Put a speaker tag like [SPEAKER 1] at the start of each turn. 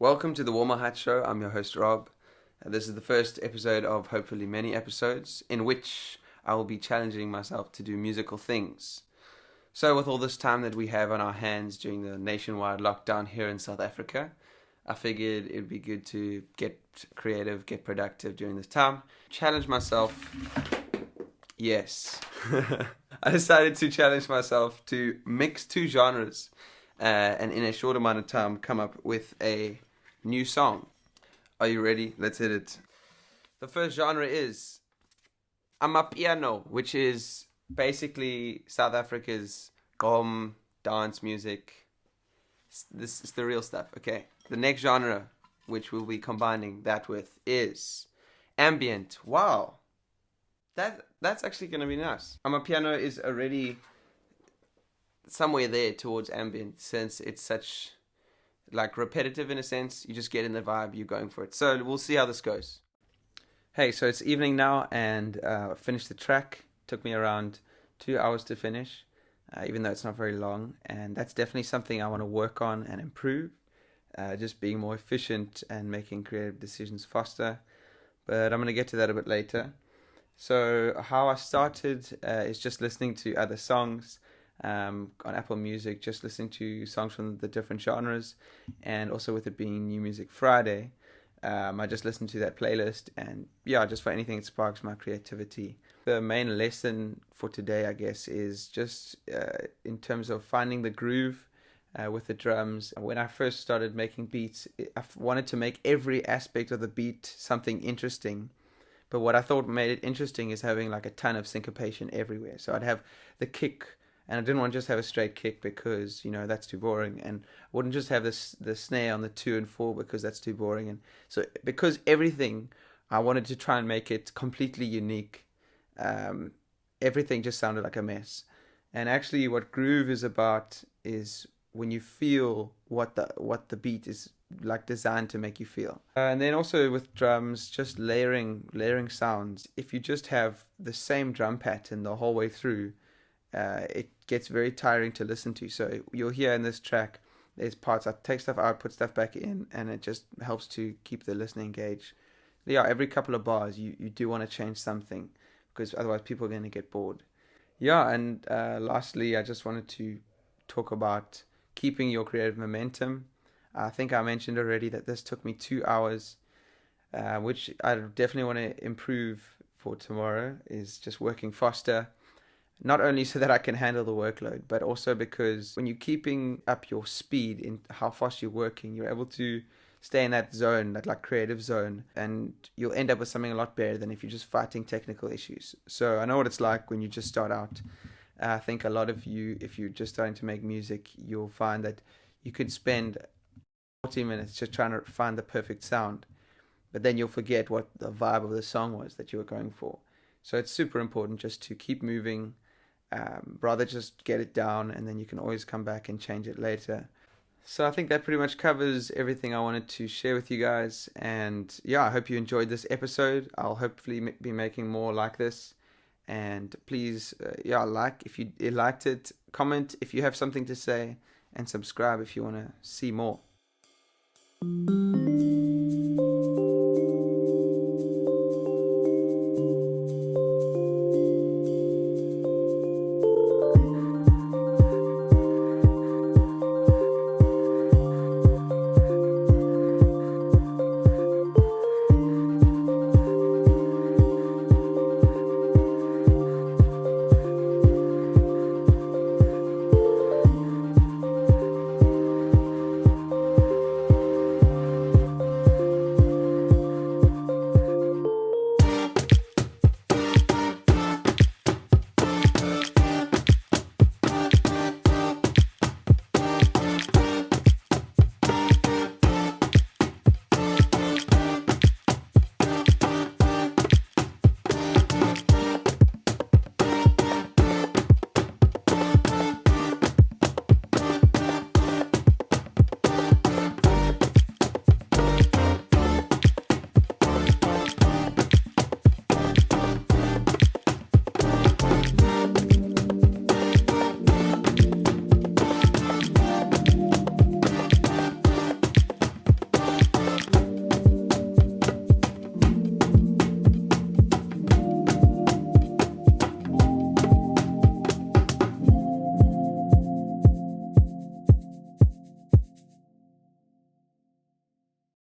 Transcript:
[SPEAKER 1] Welcome to the warmerheights show. I'm your host Rob. This is the first episode of hopefully many episodes in which I will be challenging myself to do musical things. So with all this time that we have on our hands during the nationwide lockdown here in South Africa, I figured it would be good to get creative, get productive during this time. Challenge myself. Yes. I decided to challenge myself to mix two genres and in a short amount of time come up with a new song. Are you ready? Let's hit it. The first genre is Amapiano, which is basically South Africa's gqom dance music. This is the real stuff. Okay. The next genre, which we'll be combining that with, is Ambient. Wow. That's actually going to be nice. Amapiano is already somewhere there towards ambient, since it's such like repetitive in a sense. You just get in the vibe, you're going for it. So we'll see how this goes. Hey, so it's evening now, and finished the track. Took me around 2 hours to finish, even though it's not very long. And that's definitely something I want to work on and improve. Just being more efficient and making creative decisions faster. But I'm going to get to that a bit later. So how I started is just listening to other songs on Apple Music, just listening to songs from the different genres, and also with it being New Music Friday, I just listened to that playlist, and yeah, just for anything that sparks my creativity. The main lesson for today, I guess, is just in terms of finding the groove with the drums. When I first started making beats, I wanted to make every aspect of the beat something interesting. But what I thought made it interesting is having like a ton of syncopation everywhere. So I'd have the kick, and I didn't want to just have a straight kick because, you know, that's too boring. And I wouldn't just have the snare on the 2 and 4 because that's too boring. And so because everything, I wanted to try and make it completely unique. Everything just sounded like a mess. And actually what groove is about is when you feel what the beat is like designed to make you feel. And then also with drums, just layering sounds. If you just have the same drum pattern the whole way through, it gets very tiring to listen to. So you'll hear in this track, there's parts I take stuff out, put stuff back in, and it just helps to keep the listener engaged. Yeah, every couple of bars you do want to change something, because otherwise people are going to get bored. Yeah, and lastly, I just wanted to talk about keeping your creative momentum. I think I mentioned already that this took me 2 hours, which I definitely want to improve for tomorrow, is just working faster. Not only so that I can handle the workload, but also because when you're keeping up your speed in how fast you're working, you're able to stay in that zone, that like creative zone, and you'll end up with something a lot better than if you're just fighting technical issues. So I know what it's like when you just start out. I think a lot of you, if you're just starting to make music, you'll find that you could spend 40 minutes just trying to find the perfect sound, but then you'll forget what the vibe of the song was that you were going for. So it's super important just to keep moving, rather just get it down, and then you can always come back and change it later. So I think that pretty much covers everything I wanted to share with you guys. And yeah, I hope you enjoyed this episode. I'll hopefully be making more like this. And please, like if you liked it, comment if you have something to say, and subscribe if you want to see more.